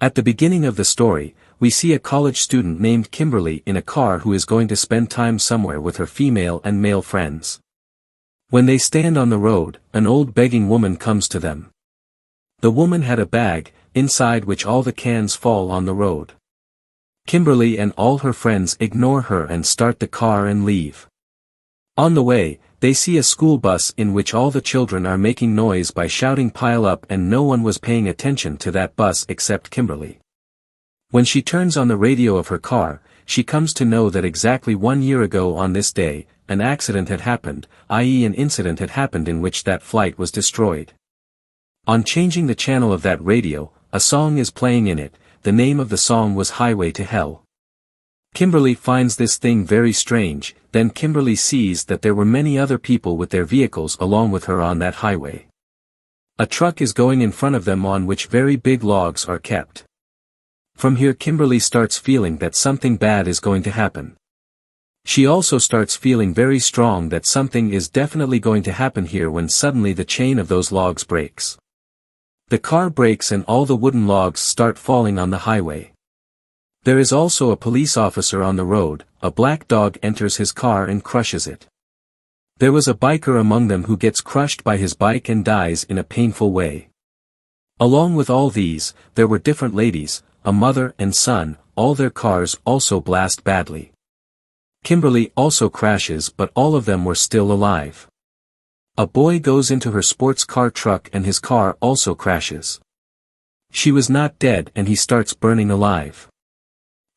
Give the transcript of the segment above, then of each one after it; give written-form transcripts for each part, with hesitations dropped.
At the beginning of the story, we see a college student named Kimberly in a car who is going to spend time somewhere with her female and male friends. When they stand on the road, an old begging woman comes to them. The woman had a bag, inside which all the cans fall on the road. Kimberly and all her friends ignore her and start the car and leave. On the way, they see a school bus in which all the children are making noise by shouting "Pile up," and no one was paying attention to that bus except Kimberly. When she turns on the radio of her car, she comes to know that exactly 1 year ago on this day, an accident had happened, i.e. an incident had happened in which that flight was destroyed. On changing the channel of that radio, a song is playing in it. The name of the song was "Highway to Hell." Kimberly finds this thing very strange. Then Kimberly sees that there were many other people with their vehicles along with her on that highway. A truck is going in front of them on which very big logs are kept. From here Kimberly starts feeling that something bad is going to happen. She also starts feeling very strong that something is definitely going to happen here when suddenly the chain of those logs breaks. The car brakes and all the wooden logs start falling on the highway. There is also a police officer on the road. A black dog enters his car and crushes it. There was a biker among them who gets crushed by his bike and dies in a painful way. Along with all these, there were different ladies, a mother and son, all their cars also blast badly. Kimberly also crashes, but all of them were still alive. A boy goes into her sports car truck and his car also crashes. She was not dead and he starts burning alive.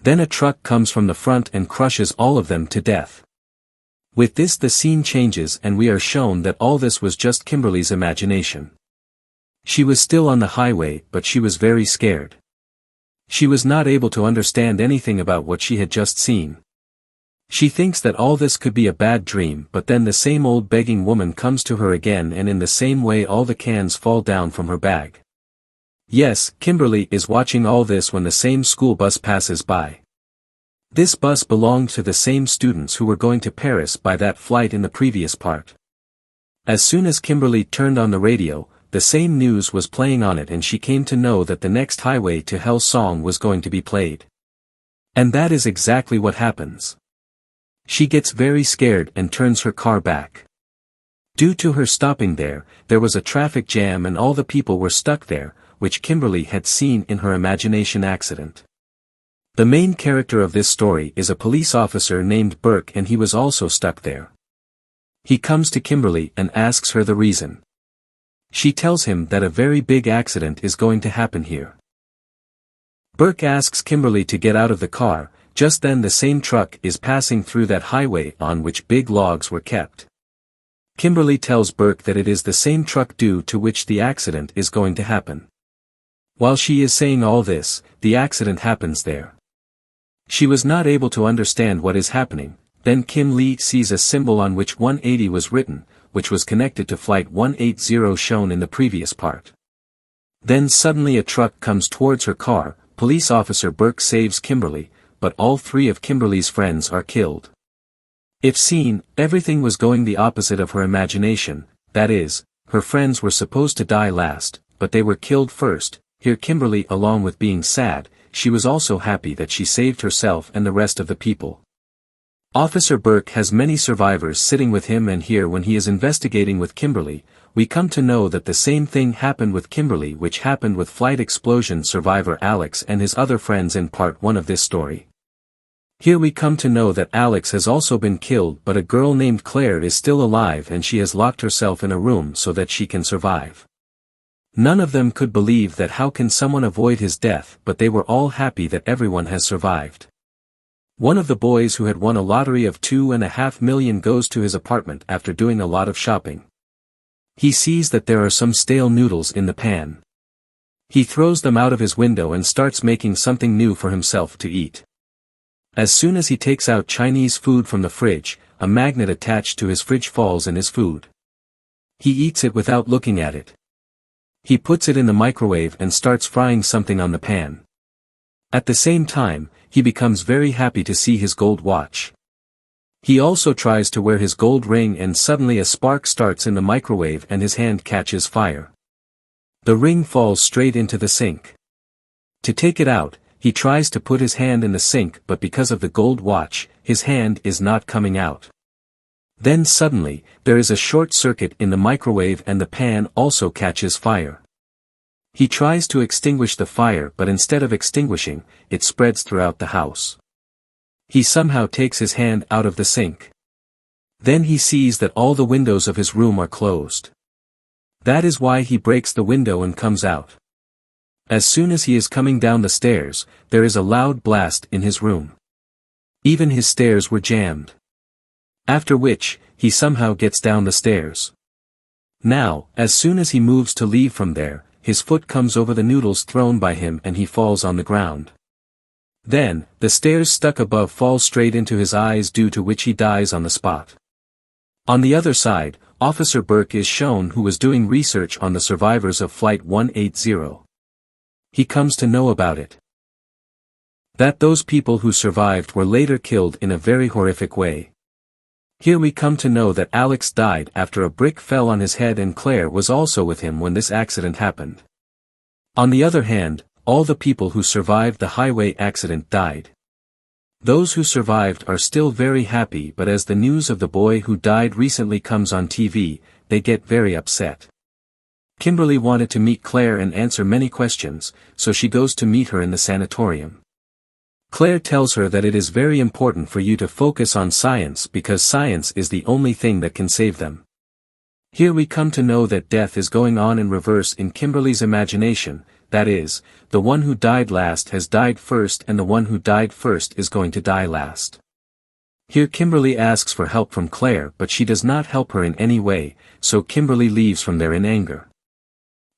Then a truck comes from the front and crushes all of them to death. With this the scene changes and we are shown that all this was just Kimberly's imagination. She was still on the highway, but she was very scared. She was not able to understand anything about what she had just seen. She thinks that all this could be a bad dream, but then the same old begging woman comes to her again and in the same way all the cans fall down from her bag. Yes, Kimberly is watching all this when the same school bus passes by. This bus belonged to the same students who were going to Paris by that flight in the previous part. As soon as Kimberly turned on the radio, the same news was playing on it and she came to know that the next Highway to Hell song was going to be played. And that is exactly what happens. She gets very scared and turns her car back. Due to her stopping there was a traffic jam and all the people were stuck there, which Kimberly had seen in her imagination accident. The main character of this story is a police officer named Burke and he was also stuck there. He comes to Kimberly and asks her the reason. She tells him that a very big accident is going to happen here. Burke asks Kimberly to get out of the car. Just then the same truck is passing through that highway on which big logs were kept. Kimberly tells Burke that it is the same truck due to which the accident is going to happen. While she is saying all this, the accident happens there. She was not able to understand what is happening. Then Kim Lee sees a symbol on which 180 was written, which was connected to flight 180 shown in the previous part. Then suddenly a truck comes towards her car. Police officer Burke saves Kimberly, but all three of Kimberly's friends are killed. If seen, everything was going the opposite of her imagination, that is, her friends were supposed to die last, but they were killed first. Here Kimberly, along with being sad, she was also happy that she saved herself and the rest of the people. Officer Burke has many survivors sitting with him and here when he is investigating with Kimberly, we come to know that the same thing happened with Kimberly which happened with flight explosion survivor Alex and his other friends in part 1 of this story. Here we come to know that Alex has also been killed but a girl named Claire is still alive and she has locked herself in a room so that she can survive. None of them could believe that how can someone avoid his death, but they were all happy that everyone has survived. One of the boys who had won a lottery of $2.5 million goes to his apartment after doing a lot of shopping. He sees that there are some stale noodles in the pan. He throws them out of his window and starts making something new for himself to eat. As soon as he takes out Chinese food from the fridge, a magnet attached to his fridge falls in his food. He eats it without looking at it. He puts it in the microwave and starts frying something on the pan. At the same time, he becomes very happy to see his gold watch. He also tries to wear his gold ring and suddenly a spark starts in the microwave and his hand catches fire. The ring falls straight into the sink. To take it out, he tries to put his hand in the sink, but because of the gold watch, his hand is not coming out. Then suddenly, there is a short circuit in the microwave and the pan also catches fire. He tries to extinguish the fire, but instead of extinguishing, it spreads throughout the house. He somehow takes his hand out of the sink. Then he sees that all the windows of his room are closed. That is why he breaks the window and comes out. As soon as he is coming down the stairs, there is a loud blast in his room. Even his stairs were jammed. After which, he somehow gets down the stairs. Now, as soon as he moves to leave from there, his foot comes over the noodles thrown by him and he falls on the ground. Then, the stairs stuck above fall straight into his eyes, due to which he dies on the spot. On the other side, Officer Burke is shown, who was doing research on the survivors of Flight 180. He comes to know about it. That those people who survived were later killed in a very horrific way. Here we come to know that Alex died after a brick fell on his head, and Claire was also with him when this accident happened. On the other hand, all the people who survived the highway accident died. Those who survived are still very happy, but as the news of the boy who died recently comes on TV, they get very upset. Kimberly wanted to meet Claire and answer many questions, so she goes to meet her in the sanatorium. Claire tells her that it is very important for you to focus on science because science is the only thing that can save them. Here we come to know that death is going on in reverse in Kimberly's imagination, that is, the one who died last has died first and the one who died first is going to die last. Here Kimberly asks for help from Claire, but she does not help her in any way, so Kimberly leaves from there in anger.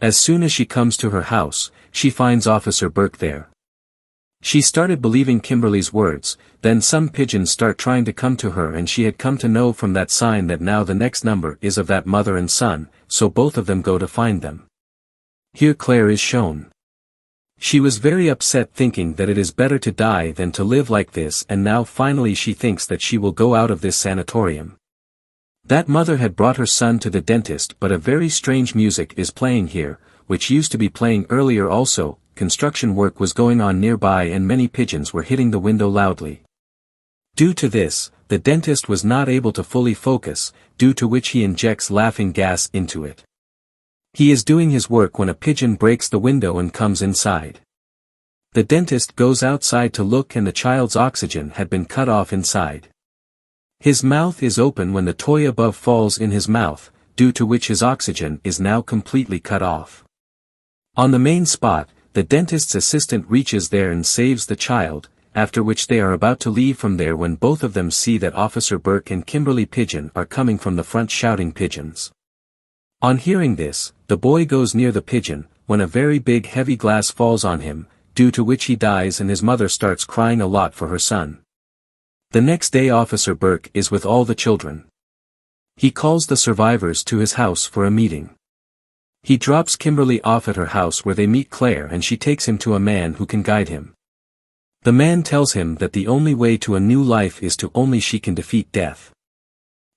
As soon as she comes to her house, she finds Officer Burke there. She started believing Kimberly's words, then some pigeons start trying to come to her, and she had come to know from that sign that now the next number is of that mother and son, so both of them go to find them. Here Claire is shown. She was very upset, thinking that it is better to die than to live like this, and now finally she thinks that she will go out of this sanatorium. That mother had brought her son to the dentist, but a very strange music is playing here, which used to be playing earlier also. Construction work was going on nearby and many pigeons were hitting the window loudly. Due to this, the dentist was not able to fully focus, due to which he injects laughing gas into it. He is doing his work when a pigeon breaks the window and comes inside. The dentist goes outside to look, and the child's oxygen had been cut off inside. His mouth is open when the toy above falls in his mouth, due to which his oxygen is now completely cut off. On the main spot, the dentist's assistant reaches there and saves the child, after which they are about to leave from there when both of them see that Officer Burke and Kimberly Pigeon are coming from the front shouting pigeons. On hearing this, the boy goes near the pigeon, when a very big heavy glass falls on him, due to which he dies, and his mother starts crying a lot for her son. The next day Officer Burke is with all the children. He calls the survivors to his house for a meeting. He drops Kimberly off at her house where they meet Claire, and she takes him to a man who can guide him. The man tells him that the only way to a new life is to only she can defeat death.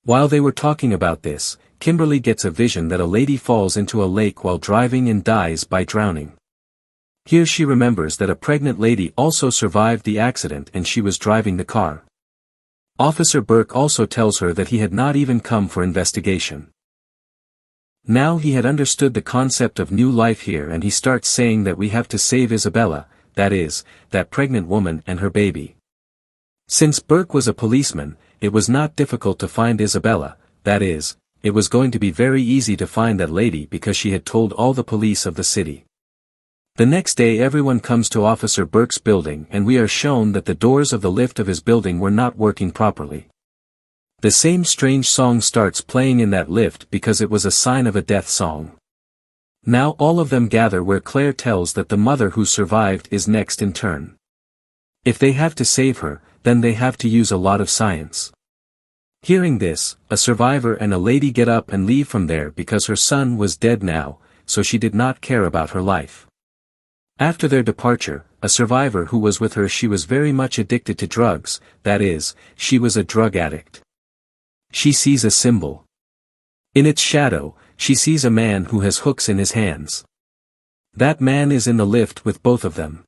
While they were talking about this, Kimberly gets a vision that a lady falls into a lake while driving and dies by drowning. Here she remembers that a pregnant lady also survived the accident and she was driving the car. Officer Burke also tells her that he had not even come for investigation. Now he had understood the concept of new life here, and he starts saying that we have to save Isabella, that is, that pregnant woman and her baby. Since Burke was a policeman, it was not difficult to find Isabella, that is, it was going to be very easy to find that lady because she had told all the police of the city. The next day everyone comes to Officer Burke's building, and we are shown that the doors of the lift of his building were not working properly. The same strange song starts playing in that lift because it was a sign of a death song. Now all of them gather where Claire tells that the mother who survived is next in turn. If they have to save her, then they have to use a lot of science. Hearing this, a survivor and a lady get up and leave from there because her son was dead now, so she did not care about her life. After their departure, a survivor who was with her, she was very much addicted to drugs, that is, she was a drug addict. She sees a symbol. In its shadow, she sees a man who has hooks in his hands. That man is in the lift with both of them.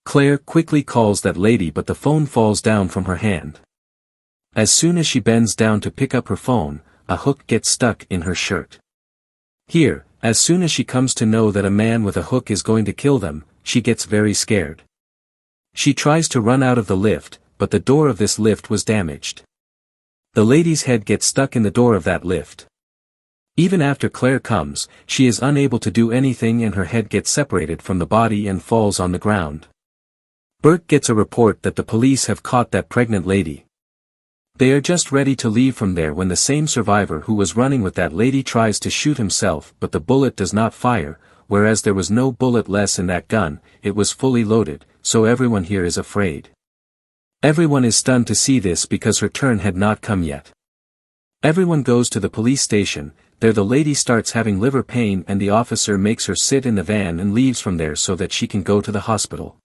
Claire quickly calls that lady but the phone falls down from her hand. As soon as she bends down to pick up her phone, a hook gets stuck in her shirt. Here, as soon as she comes to know that a man with a hook is going to kill them, she gets very scared. She tries to run out of the lift, but the door of this lift was damaged. The lady's head gets stuck in the door of that lift. Even after Claire comes, she is unable to do anything and her head gets separated from the body and falls on the ground. Burke gets a report that the police have caught that pregnant lady. They are just ready to leave from there when the same survivor who was running with that lady tries to shoot himself but the bullet does not fire, whereas there was no bullet less in that gun, it was fully loaded, so everyone here is afraid. Everyone is stunned to see this because her turn had not come yet. Everyone goes to the police station. There the lady starts having liver pain and the officer makes her sit in the van and leaves from there so that she can go to the hospital.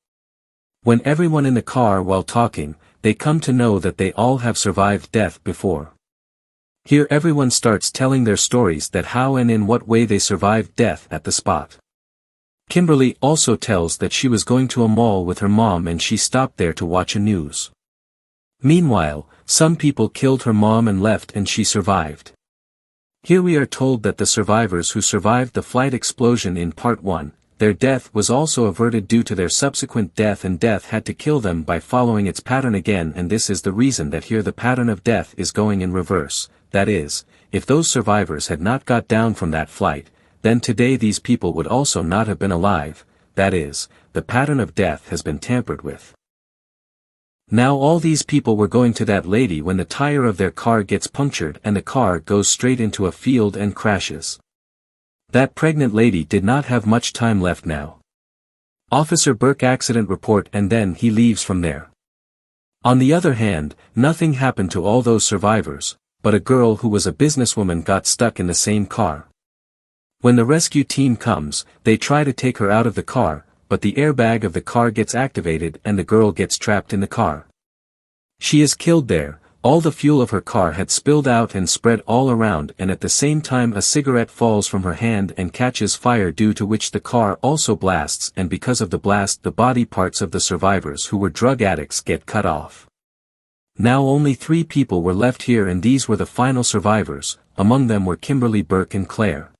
When everyone in the car while talking, they come to know that they all have survived death before. Here everyone starts telling their stories that how and in what way they survived death at the spot. Kimberly also tells that she was going to a mall with her mom and she stopped there to watch a news. Meanwhile, some people killed her mom and left and she survived. Here we are told that the survivors who survived the flight explosion in Part 1, their death was also averted due to their subsequent death and death had to kill them by following its pattern again and this is the reason that here the pattern of death is going in reverse, that is, if those survivors had not got down from that flight, then today these people would also not have been alive, that is, the pattern of death has been tampered with. Now all these people were going to that lady when the tire of their car gets punctured and the car goes straight into a field and crashes. That pregnant lady did not have much time left now. Officer Burke accident report and then he leaves from there. On the other hand, nothing happened to all those survivors, but a girl who was a businesswoman got stuck in the same car. When the rescue team comes, they try to take her out of the car, but the airbag of the car gets activated and the girl gets trapped in the car. She is killed there. All the fuel of her car had spilled out and spread all around and at the same time a cigarette falls from her hand and catches fire due to which the car also blasts and because of the blast the body parts of the survivors who were drug addicts get cut off. Now only 3 people were left here and these were the final survivors, among them were Kimberly, Burke and Claire.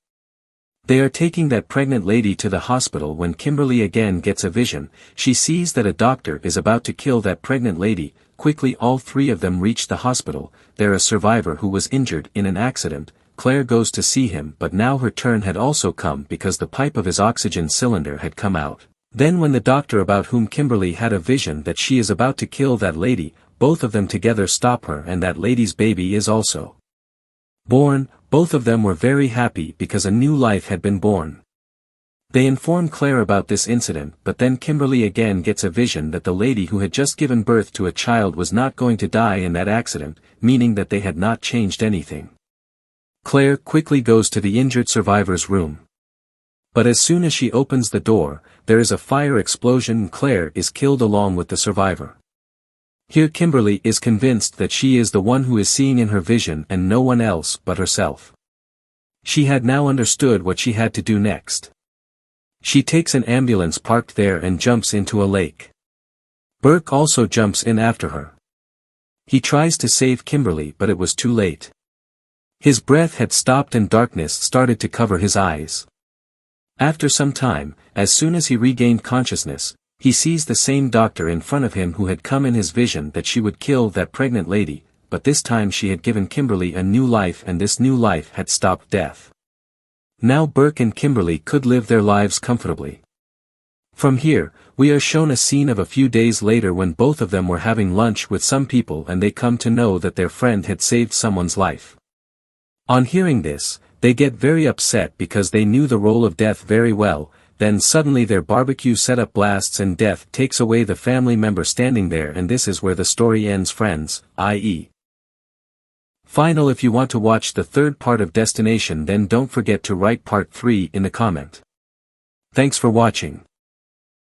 They are taking that pregnant lady to the hospital when Kimberly again gets a vision. She sees that a doctor is about to kill that pregnant lady. Quickly all 3 of them reach the hospital. There is a survivor who was injured in an accident. Claire goes to see him but now her turn had also come because the pipe of his oxygen cylinder had come out. Then when the doctor about whom Kimberly had a vision that she is about to kill that lady, both of them together stop her and that lady's baby is also born. Both of them were very happy because a new life had been born. They inform Claire about this incident but then Kimberly again gets a vision that the lady who had just given birth to a child was not going to die in that accident, meaning that they had not changed anything. Claire quickly goes to the injured survivor's room. But as soon as she opens the door, there is a fire explosion and Claire is killed along with the survivor. Here Kimberly is convinced that she is the one who is seeing in her vision and no one else but herself. She had now understood what she had to do next. She takes an ambulance parked there and jumps into a lake. Burke also jumps in after her. He tries to save Kimberly but it was too late. His breath had stopped and darkness started to cover his eyes. After some time, as soon as he regained consciousness, he sees the same doctor in front of him who had come in his vision that she would kill that pregnant lady, but this time she had given Kimberly a new life and this new life had stopped death. Now Burke and Kimberly could live their lives comfortably. From here, we are shown a scene of a few days later when both of them were having lunch with some people and they come to know that their friend had saved someone's life. On hearing this, they get very upset because they knew the role of death very well. Then suddenly their barbecue setup blasts and death takes away the family member standing there and this is where the story ends friends, i.e. final. If you want to watch the 3rd part of Destination then don't forget to write part 3 in the comment. Thanks for watching.